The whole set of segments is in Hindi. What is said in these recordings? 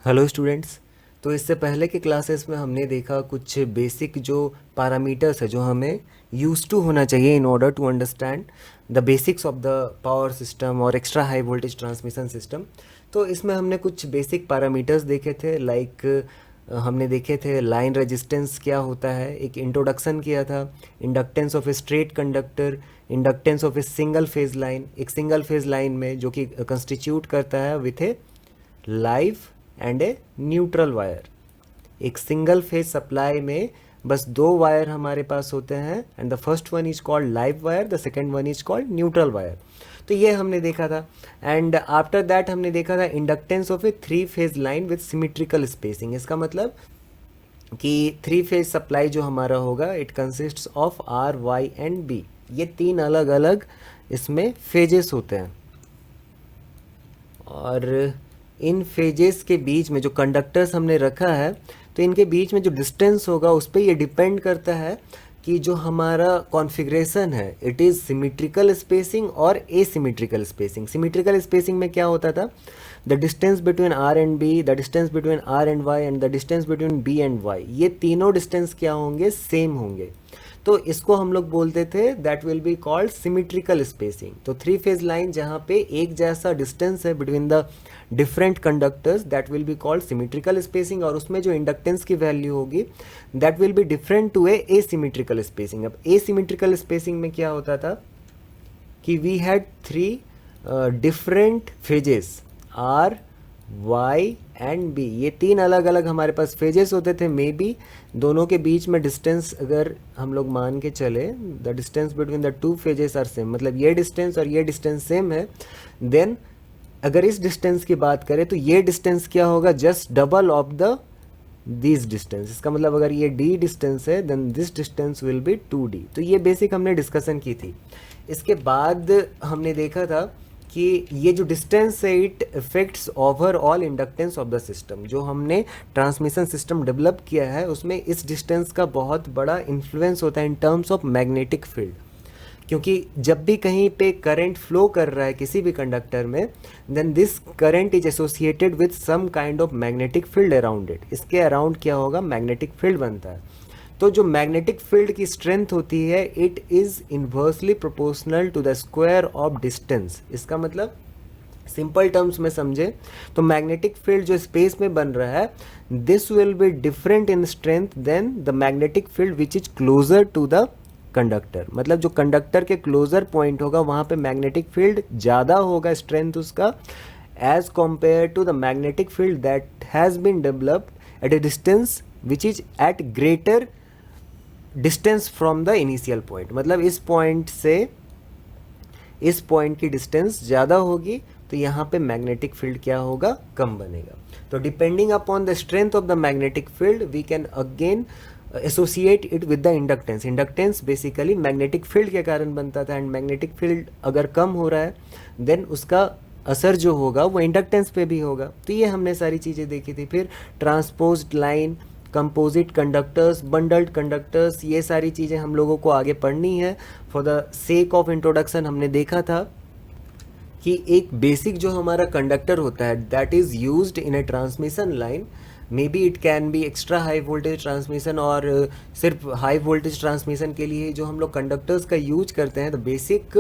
Hello students. तो इससे पहले के क्लासेस में हमने देखा कुछ बेसिक जो पैरामीटर्स है जो हमें यूज टू होना चाहिए in order to understand the basics of the power system और extra high voltage transmission system. तो इसमें हमने कुछ बेसिक पैरामीटर्स देखे थे, लाइक हमने देखे थे लाइन रेजिस्टेंस क्या होता है, एक इंट्रोडक्शन किया था, inductance of a straight conductor, inductance of a single phase line, एक सिंगल फेज लाइन में जो कि कंस्टिट्यूट करता है with A live and a neutral wire. एक सिंगल फेज सप्लाई में बस दो वायर हमारे पास होते हैं and the first one is called live wire, the second one is called neutral wire. तो ये हमने देखा था। एंड आफ्टर दैट हमने देखा था inductance of a three phase line with symmetrical spacing. इसका मतलब कि थ्री फेज सप्लाई जो हमारा होगा it consists of R Y and B. ये तीन अलग अलग इसमें फेजेस होते हैं और इन फेजेस के बीच में जो कंडक्टर्स हमने रखा है तो इनके बीच में जो डिस्टेंस होगा उस पर ये डिपेंड करता है कि जो हमारा कॉन्फ़िगरेशन है इट इज़ सिमेट्रिकल स्पेसिंग और एसिमेट्रिकल स्पेसिंग। सिमेट्रिकल स्पेसिंग में क्या होता था, the distance between R and B, the distance between R and Y and the distance between B and Y, ये तीनों डिस्टेंस क्या होंगे, सेम होंगे। तो इसको हम लोग बोलते थे that will be called symmetrical spacing. तो थ्री फेज लाइन जहाँ पे एक जैसा डिस्टेंस है between the different conductors that will be called symmetrical spacing, और उसमें जो इंडक्टेंस की वैल्यू होगी that will be different to a asymmetrical spacing. अब एसिमेट्रिकल स्पेसिंग में क्या होता था कि we had three different phases R Y and B, ये तीन अलग अलग हमारे पास फेजेस होते थे। मे बी दोनों के बीच में डिस्टेंस अगर हम लोग मान के चले the distance between the two phases are same, मतलब ये डिस्टेंस और ये डिस्टेंस सेम है, देन अगर इस डिस्टेंस की बात करें तो ये डिस्टेंस क्या होगा, just double of the this distance. इसका मतलब अगर ये d डिस्टेंस है then this distance will be 2d। तो ये बेसिक हमने डिस्कशन की थी। इसके बाद हमने देखा था कि ये जो डिस्टेंस है it effects overall inductance of the system. जो हमने ट्रांसमिशन सिस्टम डेवलप किया है उसमें इस डिस्टेंस का बहुत बड़ा इन्फ्लुएंस होता है in terms of magnetic field, क्योंकि जब भी कहीं पे करंट फ्लो कर रहा है किसी भी कंडक्टर में then this current is associated with some kind of magnetic field around it. इसके अराउंड क्या होगा, मैग्नेटिक फील्ड बनता है। तो जो मैग्नेटिक फील्ड की स्ट्रेंथ होती है it is inversely proportional to the square of distance. इसका मतलब सिंपल टर्म्स में समझे तो मैग्नेटिक फील्ड जो स्पेस में बन रहा है this will be different in strength then the magnetic field which is closer to the conductor. मतलब जो कंडक्टर के क्लोजर पॉइंट होगा वहाँ पे मैग्नेटिक फील्ड ज़्यादा होगा स्ट्रेंथ उसका as compare to the magnetic field that has been developed at a distance which is at greater distance from the initial point. मतलब इस पॉइंट से इस पॉइंट की डिस्टेंस ज़्यादा होगी तो यहाँ पे मैग्नेटिक फील्ड क्या होगा, कम बनेगा। तो depending upon the strength of the magnetic field we can again associate it with the inductance. Inductance basically magnetic field के कारण बनता था एंड मैग्नेटिक फील्ड अगर कम हो रहा है देन उसका असर जो होगा वो इंडक्टेंस पे भी होगा। तो ये हमने सारी चीज़ें देखी थी। फिर transposed line, composite conductors, bundled conductors, ये सारी चीज़ें हम लोगों को आगे पढ़नी है। For the sake of introduction हमने देखा था कि एक बेसिक जो हमारा कंडक्टर होता है that is used in a transmission line, may be it can be extra high voltage transmission और सिर्फ हाई वोल्टेज ट्रांसमिशन के लिए जो हम लोग कंडक्टर्स का यूज करते हैं द बेसिक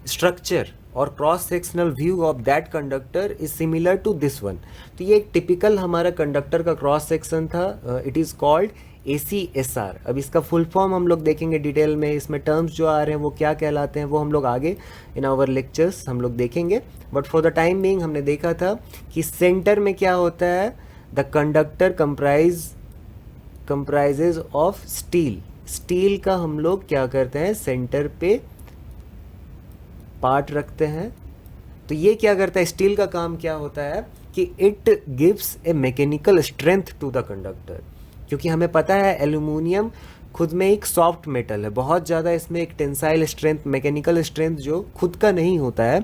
स्ट्रक्चर और cross sectional view of that conductor is similar to this one. तो ये एक टिपिकल हमारा कंडक्टर का क्रॉस सेक्शन था, इट इज़ कॉल्ड ACSR। अब इसका फुल फॉर्म हम लोग देखेंगे डिटेल में, इसमें टर्म्स जो आ रहे हैं वो क्या कहलाते हैं वो हम लोग आगे इन आवर लेक्चर्स हम लोग देखेंगे। But for the time being हमने देखा था कि सेंटर में क्या होता है, the conductor comprises of steel. Steel का हम लोग क्या करते हैं, सेंटर पे पार्ट रखते हैं। तो ये क्या करता है, स्टील का काम क्या होता है कि it gives a mechanical strength to the conductor. क्योंकि हमें पता है एल्यूमिनियम खुद में एक सॉफ्ट मेटल है, बहुत ज़्यादा इसमें एक टेंसाइल स्ट्रेंथ, मैकेनिकल स्ट्रेंथ जो खुद का नहीं होता है।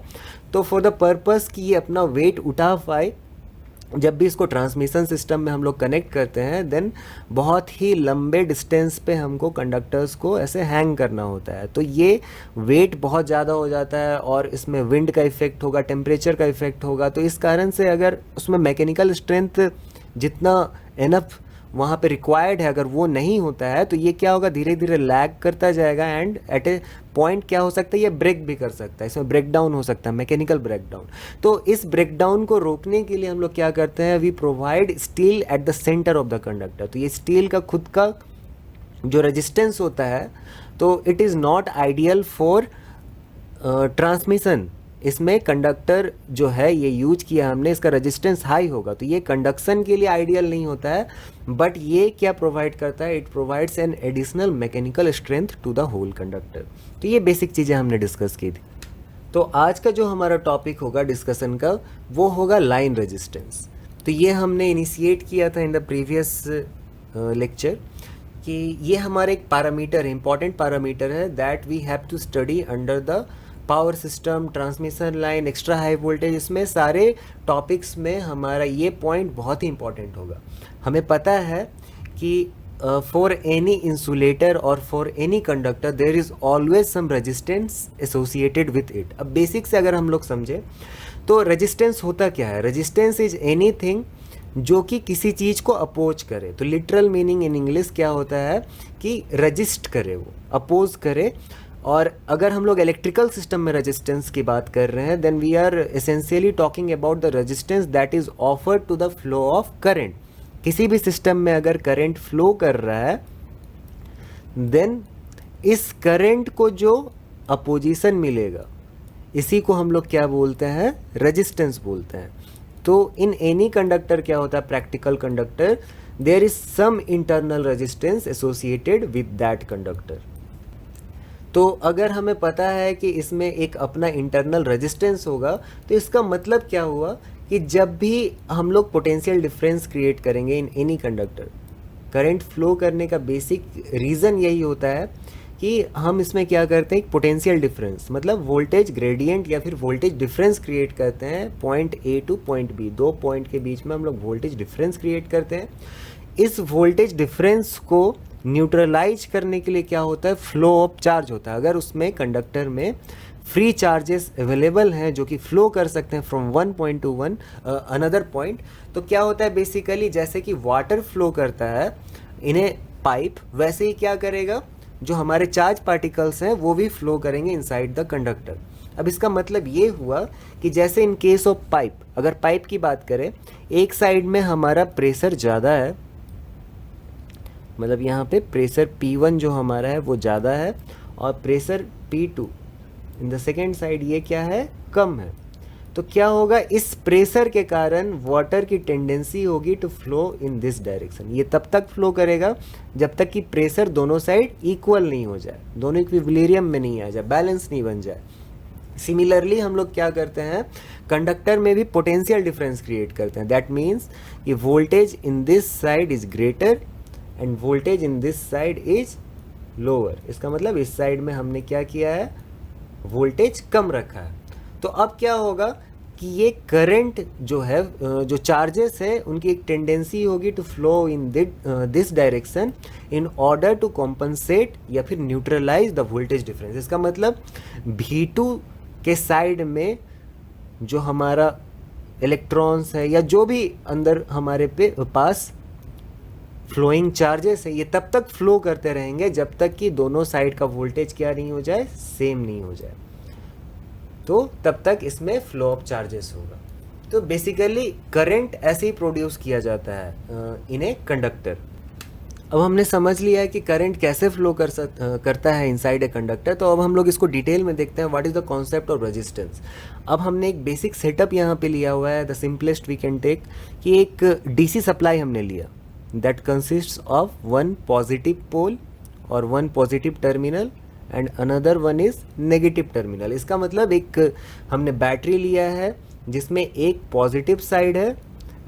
तो फॉर द पर्पस कि ये अपना वेट उठा पाए जब भी इसको ट्रांसमिशन सिस्टम में हम लोग कनेक्ट करते हैं देन बहुत ही लंबे डिस्टेंस पे हमको कंडक्टर्स को ऐसे हैंग करना होता है। तो ये वेट बहुत ज़्यादा हो जाता है और इसमें विंड का इफेक्ट होगा, टेम्परेचर का इफेक्ट होगा। तो इस कारण से अगर उसमें मैकेनिकल स्ट्रेंथ जितना एनफ वहाँ पे रिक्वायर्ड है, अगर वो नहीं होता है तो ये क्या होगा, धीरे धीरे लैग करता जाएगा एंड एट ए पॉइंट क्या हो सकता है, ये ब्रेक भी कर सकता है, इसमें ब्रेक डाउन हो सकता है, मैकेनिकल ब्रेक डाउन। तो इस ब्रेक डाउन को रोकने के लिए हम लोग क्या करते हैं, we provide steel at the centre of the conductor. तो ये स्टील का खुद का जो रेजिस्टेंस होता है, तो it is not ideal for transmission. इसमें कंडक्टर जो है ये यूज किया हमने, इसका रेजिस्टेंस हाई होगा, तो ये कंडक्शन के लिए आइडियल नहीं होता है। बट ये क्या प्रोवाइड करता है, it provides an additional mechanical strength to the whole conductor. तो ये बेसिक चीज़ें हमने डिस्कस की थी। तो आज का जो हमारा टॉपिक होगा डिस्कशन का, वो होगा लाइन रेजिस्टेंस। तो ये हमने इनिशिएट किया था इन द प्रीवियस लेक्चर कि ये हमारा एक पैरामीटर है, इंपॉर्टेंट पैरामीटर है, that we have to study under the power system, transmission line, extra high voltage. इसमें सारे टॉपिक्स में हमारा ये पॉइंट बहुत ही इंपॉर्टेंट होगा। हमें पता है कि फॉर एनी इंसुलेटर और for any conductor there is always some resistance associated with it. अब बेसिक से अगर हम लोग समझें तो रेजिस्टेंस होता क्या है, रेजिस्टेंस इज एनीथिंग जो कि किसी चीज़ को अपोज करे। तो लिटरल मीनिंग इन इंग्लिश क्या होता है कि रजिस्ट करे, वो अपोज करे। और अगर हम लोग इलेक्ट्रिकल सिस्टम में रेजिस्टेंस की बात कर रहे हैं, then we are essentially talking about the resistance that is offered to the flow of current. किसी भी सिस्टम में अगर करंट फ्लो कर रहा है, देन इस करंट को जो अपोजिशन मिलेगा, इसी को हम लोग क्या बोलते हैं, रेजिस्टेंस बोलते हैं। तो इन एनी कंडक्टर क्या होता है, practical conductor, there is some internal resistance associated with that conductor. तो अगर हमें पता है कि इसमें एक अपना इंटरनल रेजिस्टेंस होगा, तो इसका मतलब क्या हुआ कि जब भी हम लोग पोटेंशियल डिफरेंस क्रिएट करेंगे इन एनी कंडक्टर, करंट फ्लो करने का बेसिक रीज़न यही होता है कि हम इसमें क्या करते हैं, पोटेंशियल डिफरेंस मतलब वोल्टेज ग्रेडियंट या फिर वोल्टेज डिफरेंस क्रिएट करते हैं point A to point B. दो पॉइंट के बीच में हम लोग वोल्टेज डिफरेंस क्रिएट करते हैं। इस वोल्टेज डिफरेंस को न्यूट्रलाइज करने के लिए क्या होता है, फ्लो ऑफ चार्ज होता है। अगर उसमें कंडक्टर में फ्री चार्जेस अवेलेबल हैं जो कि फ्लो कर सकते हैं from one point to one another point, तो क्या होता है बेसिकली, जैसे कि वाटर फ्लो करता है इन ए पाइप, वैसे ही क्या करेगा, जो हमारे चार्ज पार्टिकल्स हैं वो भी फ्लो करेंगे इनसाइड द कंडक्टर। अब इसका मतलब ये हुआ कि जैसे इन केस ऑफ पाइप, अगर पाइप की बात करें, एक साइड में हमारा प्रेशर ज़्यादा है, मतलब यहाँ पे प्रेशर P1 जो हमारा है वो ज़्यादा है, और pressure P2 in the second side ये क्या है, कम है। तो क्या होगा, इस प्रेशर के कारण वाटर की टेंडेंसी होगी to flow in this direction. ये तब तक फ्लो करेगा जब तक कि प्रेशर दोनों साइड इक्वल नहीं हो जाए, दोनों इक्विलिब्रियम में नहीं आ जाए, बैलेंस नहीं बन जाए। सिमिलरली हम लोग क्या करते हैं, कंडक्टर में भी पोटेंशियल डिफरेंस क्रिएट करते हैं। दैट मीन्स कि voltage in this side is greater end voltage in this side is lower. इसका मतलब इस साइड में हमने क्या किया है, वोल्टेज कम रखा है। तो अब क्या होगा कि ये करंट जो है, जो चार्जेस है, उनकी एक टेंडेंसी होगी to flow in this direction in order to compensate या फिर न्यूट्रलाइज द वोल्टेज डिफरेंस। इसका मतलब V2 के साइड में जो हमारा इलेक्ट्रॉन्स है या जो भी अंदर हमारे पास फ्लोइंग चार्जेस है, ये तब तक फ्लो करते रहेंगे जब तक कि दोनों साइड का वोल्टेज क्या नहीं हो जाए, सेम नहीं हो जाए। तो तब तक इसमें फ्लो ऑफ चार्जेस होगा। तो बेसिकली करंट ऐसे ही प्रोड्यूस किया जाता है इन ए कंडक्टर। अब हमने समझ लिया है कि करंट कैसे फ्लो करता है इनसाइड ए कंडक्टर। तो अब हम लोग इसको डिटेल में देखते हैं, what is the concept of resistance. अब हमने एक बेसिक सेटअप यहाँ पे लिया हुआ है, the simplest we can take, कि एक डीसी सप्लाई हमने लिया that consists of one positive pole और one positive terminal and another one is negative terminal. इसका मतलब एक हमने बैटरी लिया है जिसमें एक पॉजिटिव साइड है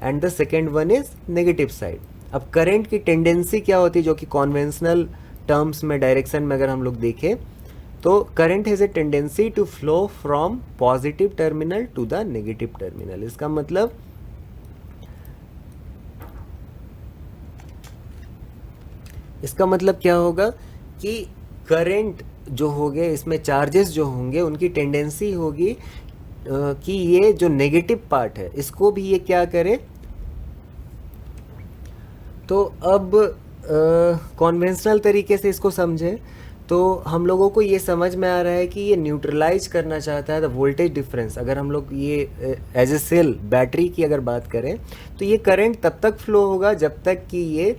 and the second one is negative side. अब करंट की टेंडेंसी क्या होती है, जो कि कॉन्वेंशनल टर्म्स में, डायरेक्शन में अगर हम लोग देखें, तो current has a tendency to flow from positive terminal to the negative terminal. इसका मतलब क्या होगा कि करंट जो होंगे, इसमें चार्जेस जो होंगे, उनकी टेंडेंसी होगी कि ये जो नेगेटिव पार्ट है इसको भी ये क्या करे, तो अब कॉन्वेंशनल तरीके से इसको समझें तो हम लोगों को ये समझ में आ रहा है कि ये न्यूट्रलाइज करना चाहता है द वोल्टेज डिफरेंस। अगर हम लोग ये एज ए सेल बैटरी की अगर बात करें तो ये करंट तब तक फ्लो होगा जब तक कि ये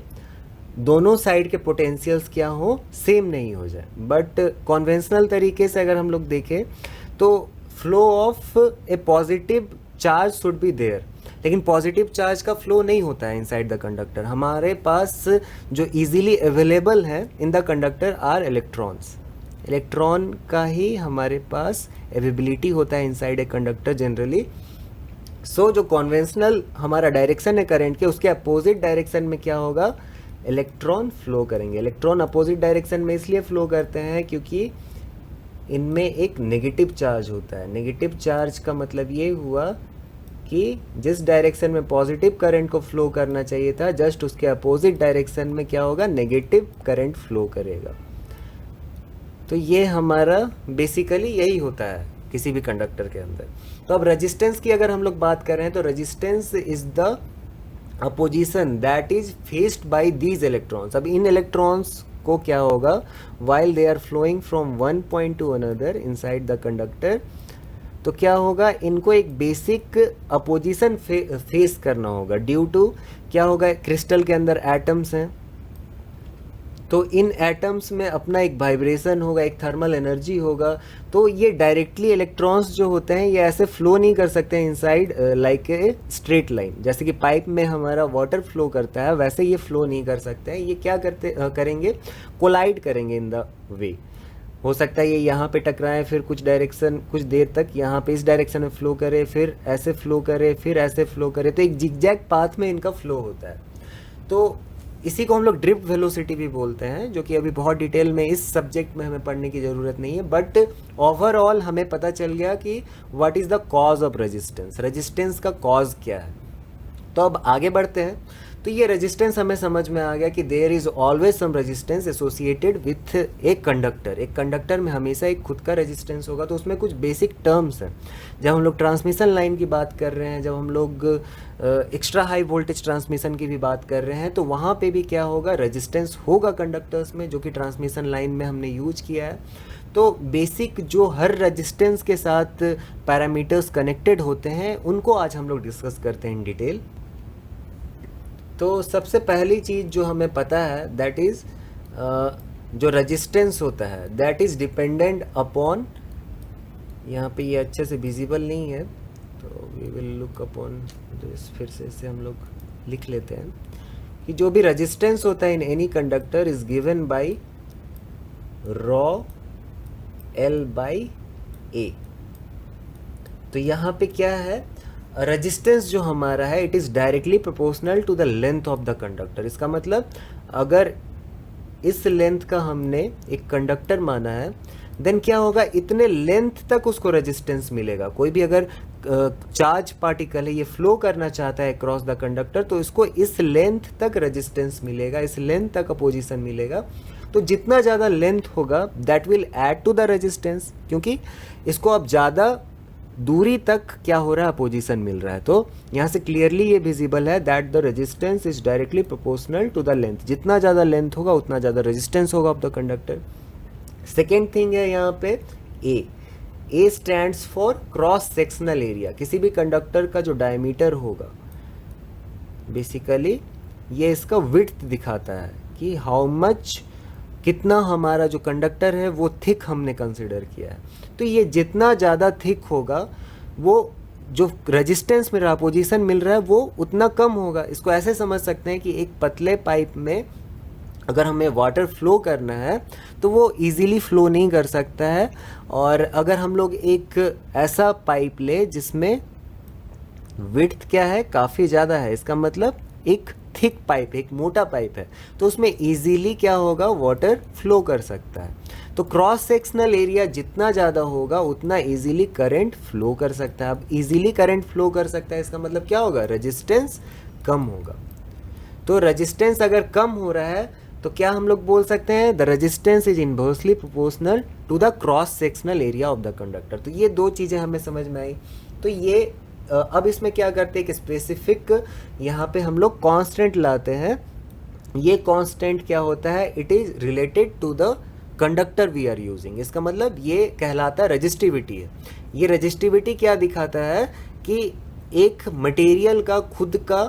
दोनों साइड के पोटेंशियल्स क्या हो, सेम नहीं हो जाए। बट कॉन्वेंशनल तरीके से अगर हम लोग देखें तो flow of a positive charge should be there, लेकिन पॉजिटिव चार्ज का फ्लो नहीं होता है इनसाइड द कंडक्टर। हमारे पास जो इजीली अवेलेबल है in the conductor are electrons. Electron का ही हमारे पास अवेलेबिलिटी होता है inside a conductor generally. So जो कॉन्वेंशनल हमारा डायरेक्शन है करंट के, उसके अपोजिट डायरेक्शन में क्या होगा, इलेक्ट्रॉन फ्लो करेंगे। इलेक्ट्रॉन अपोजिट डायरेक्शन में इसलिए फ्लो करते हैं क्योंकि इनमें एक नेगेटिव चार्ज होता है। नेगेटिव चार्ज का मतलब ये हुआ कि जिस डायरेक्शन में पॉजिटिव करंट को फ्लो करना चाहिए था, जस्ट उसके अपोजिट डायरेक्शन में क्या होगा, नेगेटिव करंट फ्लो करेगा। तो ये हमारा बेसिकली यही होता है किसी भी कंडक्टर के अंदर। तो अब रेजिस्टेंस की अगर हम लोग बात कर रहे हैं तो resistance is the opposition that is faced by these electrons. अब इन इलेक्ट्रॉन्स को क्या होगा, while they are flowing from one point to another inside the conductor, तो क्या होगा, इनको एक बेसिक अपोजिशन फेस करना होगा। ड्यू टू क्या होगा, क्रिस्टल के अंदर एटम्स हैं, तो इन एटम्स में अपना एक वाइब्रेशन होगा, एक थर्मल एनर्जी होगा। तो ये डायरेक्टली इलेक्ट्रॉन्स जो होते हैं ये ऐसे फ्लो नहीं कर सकते हैं inside like a straight line. जैसे कि पाइप में हमारा वाटर फ्लो करता है वैसे ये फ्लो नहीं कर सकते हैं। ये क्या करेंगे, कोलाइड करेंगे इन द वे। हो सकता है ये यहाँ पे टकराएं, फिर कुछ डायरेक्शन, कुछ देर तक यहाँ पे इस डायरेक्शन में फ्लो करे, फिर ऐसे फ्लो करे, फिर ऐसे फ्लो करे। तो एक जिगजैग पाथ में इनका फ्लो होता है। तो इसी को हम लोग ड्रिफ्ट वेलोसिटी भी बोलते हैं, जो कि अभी बहुत डिटेल में इस सब्जेक्ट में हमें पढ़ने की ज़रूरत नहीं है। बट ओवरऑल हमें पता चल गया कि what is the cause of resistance, resistance का कॉज क्या है। तो अब आगे बढ़ते हैं। तो ये रेजिस्टेंस हमें समझ में आ गया कि there is always some resistance associated with एक कंडक्टर। एक कंडक्टर में हमेशा एक खुद का रेजिस्टेंस होगा। तो उसमें कुछ बेसिक टर्म्स हैं। जब हम लोग ट्रांसमिशन लाइन की बात कर रहे हैं, जब हम लोग एक्स्ट्रा हाई वोल्टेज ट्रांसमिशन की भी बात कर रहे हैं, तो वहाँ पे भी क्या होगा, रेजिस्टेंस होगा कंडक्टर्स में, जो कि ट्रांसमिशन लाइन में हमने यूज किया है। तो बेसिक जो हर रेजिस्टेंस के साथ पैरामीटर्स कनेक्टेड होते हैं उनको आज हम लोग डिस्कस करते हैं इन डिटेल। तो सबसे पहली चीज़ जो हमें पता है दैट इज़ जो रेजिस्टेंस होता है दैट इज़ डिपेंडेंट अपॉन, यहाँ पे ये अच्छे से विजिबल नहीं है तो we will look upon this, फिर से इसे हम लोग लिख लेते हैं कि जो भी रेजिस्टेंस होता है in any conductor is given by rho L by A. तो यहाँ पे क्या है, रेजिस्टेंस जो हमारा है it is directly proportional to the length of the conductor. इसका मतलब अगर इस लेंथ का हमने एक कंडक्टर माना है, देन क्या होगा, इतने लेंथ तक उसको रेजिस्टेंस मिलेगा। कोई भी अगर चार्ज पार्टिकल है ये फ्लो करना चाहता है क्रॉस द कंडक्टर, तो इसको इस लेंथ तक रेजिस्टेंस मिलेगा, इस लेंथ तक अपोजिशन मिलेगा। तो जितना ज़्यादा लेंथ होगा that will add to the resistance, क्योंकि इसको अब ज़्यादा दूरी तक क्या हो रहा है, अपोजिशन मिल रहा है। तो यहाँ से क्लियरली ये विजिबल है that the resistance is directly proportional to the length. जितना ज़्यादा लेंथ होगा उतना ज़्यादा रेजिस्टेंस होगा of the conductor. Second thing है यहाँ पे A stands for cross sectional area. किसी भी कंडक्टर का जो डायमीटर होगा बेसिकली ये इसका विड्थ दिखाता है कि हाउ मच, कितना हमारा जो कंडक्टर है वो थिक हमने कंसिडर किया है। तो ये जितना ज़्यादा थिक होगा वो जो रेजिस्टेंस मेरा अपोजिशन मिल रहा है वो उतना कम होगा। इसको ऐसे समझ सकते हैं कि एक पतले पाइप में अगर हमें वाटर फ्लो करना है तो वो इजीली फ्लो नहीं कर सकता है, और अगर हम लोग एक ऐसा पाइप ले जिसमें विड्थ क्या है, काफ़ी ज़्यादा है, इसका मतलब एक थिक पाइप, एक मोटा पाइप है, तो उसमें इजीली क्या होगा, वाटर फ्लो कर सकता है। तो क्रॉस सेक्शनल एरिया जितना ज़्यादा होगा उतना इजीली करंट फ्लो कर सकता है। अब इजीली करंट फ्लो कर सकता है इसका मतलब क्या होगा, रेजिस्टेंस कम होगा। तो रेजिस्टेंस अगर कम हो रहा है तो क्या हम लोग बोल सकते हैं, the resistance is inversely proportional to the cross sectional area of the conductor. तो ये दो चीज़ें हमें समझ में आई। तो ये अब इसमें क्या करते हैं कि स्पेसिफिक यहाँ पे हम लोग कांस्टेंट लाते हैं ये कांस्टेंट क्या होता है, it is related to the conductor we are using. इसका मतलब ये कहलाता है रजिस्टिविटी है। ये रजिस्टिविटी क्या दिखाता है कि एक मटेरियल का खुद का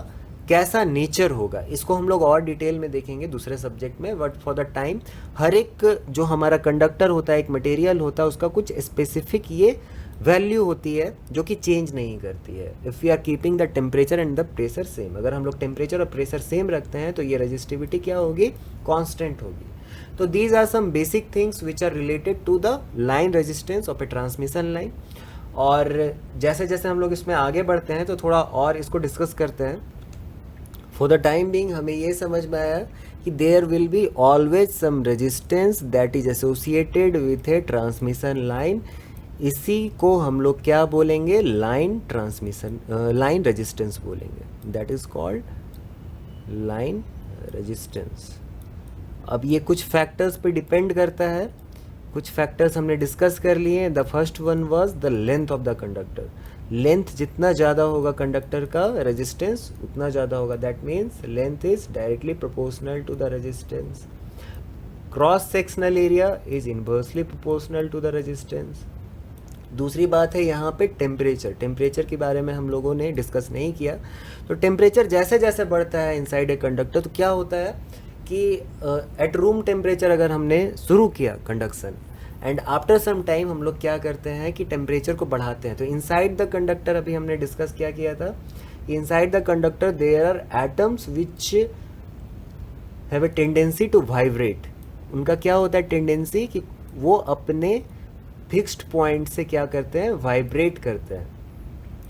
कैसा नेचर होगा। इसको हम लोग और डिटेल में देखेंगे दूसरे सब्जेक्ट में, बट फॉर द टाइम हर एक जो हमारा कंडक्टर होता है, एक मटेरियल होता है, उसका कुछ स्पेसिफिक ये वैल्यू होती है जो कि चेंज नहीं करती है। If we are keeping the temperature and the pressure same, अगर हम लोग टेम्परेचर और प्रेशर सेम रखते हैं तो ये रजिस्टिविटी क्या होगी, कांस्टेंट होगी। तो these are some basic things which are related to the line resistance of a transmission line. और जैसे जैसे हम लोग इसमें आगे बढ़ते हैं तो थोड़ा और इसको डिस्कस करते हैं। फॉर द टाइम बिंग हमें ये समझ में आया कि there will be always some resistance that is associated with a transmission line. इसी को हम लोग क्या बोलेंगे, लाइन ट्रांसमिशन लाइन रेजिस्टेंस बोलेंगे, that is called line resistance. अब ये कुछ फैक्टर्स पे डिपेंड करता है, कुछ फैक्टर्स हमने डिस्कस कर लिए। The first one was the length of the conductor. Length जितना ज़्यादा होगा कंडक्टर का, रेजिस्टेंस उतना ज़्यादा होगा। That means length is directly proportional to the resistance. Cross sectional area is inversely proportional to the resistance. दूसरी बात है यहाँ पे टेम्परेचर। टेम्परेचर के बारे में हम लोगों ने डिस्कस नहीं किया। तो टेम्परेचर जैसे जैसे बढ़ता है इनसाइड ए कंडक्टर तो क्या होता है कि एट रूम टेम्परेचर अगर हमने शुरू किया conduction and after some time हम लोग क्या करते हैं कि टेम्परेचर को बढ़ाते हैं। तो इनसाइड द कंडक्टर अभी हमने डिस्कस क्या किया था, inside the conductor there are atoms which have a tendency to vibrate. उनका क्या होता है टेंडेंसी कि वो अपने फिक्स्ड पॉइंट से क्या करते हैं, वाइब्रेट करते हैं।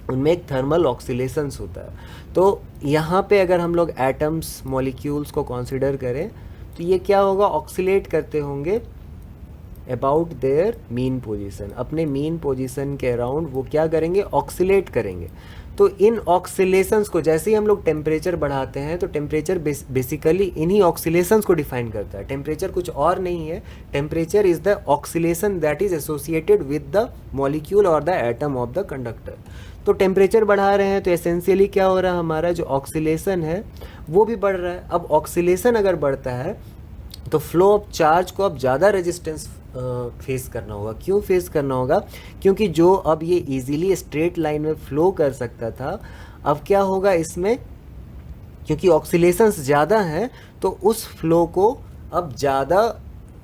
उनमें एक थर्मल ऑक्सीलेशंस होता है। तो यहाँ पे अगर हम लोग एटम्स मॉलिक्यूल्स को कंसीडर करें तो ये क्या होगा, ऑक्सीलेट करते होंगे अबाउट देयर मीन पोजीशन। अपने मीन पोजीशन के अराउंड वो क्या करेंगे, ऑक्सीलेट करेंगे। तो इन ऑक्सीलेशंस को जैसे ही हम लोग टेम्परेचर बढ़ाते हैं तो टेम्परेचर बेसिकली इन्हीं ऑक्सीलेशंस को डिफाइन करता है। टेम्परेचर कुछ और नहीं है, temperature is the oscillation that is associated with the molecule और the atom of the conductor. तो टेम्परेचर बढ़ा रहे हैं तो एसेंशियली क्या हो रहा है, हमारा जो ऑक्सीलेशन है वो भी बढ़ रहा है। अब ऑक्सीलेशन अगर बढ़ता है तो फ्लो ऑफ चार्ज को अब ज़्यादा रेजिस्टेंस फेस करना होगा। क्यों फेस करना होगा, क्योंकि जो अब ये इजीली स्ट्रेट लाइन में फ्लो कर सकता था, अब क्या होगा इसमें, क्योंकि ऑक्सीलेशंस ज़्यादा हैं तो उस फ्लो को अब ज़्यादा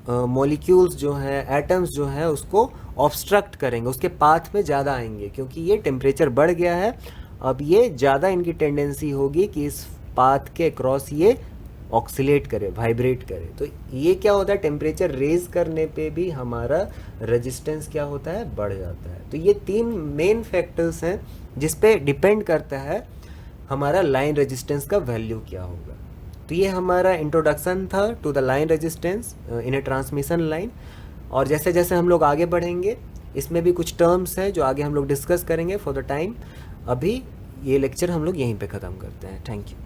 मॉलिक्यूल्स जो हैं, एटम्स जो हैं, उसको ऑब्स्ट्रक्ट करेंगे, उसके पाथ में ज़्यादा आएंगे। क्योंकि ये टेम्परेचर बढ़ गया है, अब ये ज़्यादा इनकी टेंडेंसी होगी कि इस पाथ के क्रॉस ये ऑक्सीलेट करे, वाइब्रेट करे। तो ये क्या होता है, टेम्परेचर रेज करने पे भी हमारा रेजिस्टेंस क्या होता है, बढ़ जाता है। तो ये तीन मेन फैक्टर्स हैं जिस पे डिपेंड करता है हमारा लाइन रेजिस्टेंस का वैल्यू क्या होगा। तो ये हमारा इंट्रोडक्शन था to the line resistance in a transmission line. और जैसे जैसे हम लोग आगे बढ़ेंगे इसमें भी कुछ टर्म्स हैं जो आगे हम लोग डिस्कस करेंगे। फॉर द टाइम अभी ये लेक्चर हम लोग यहीं पे ख़त्म करते हैं। Thank you.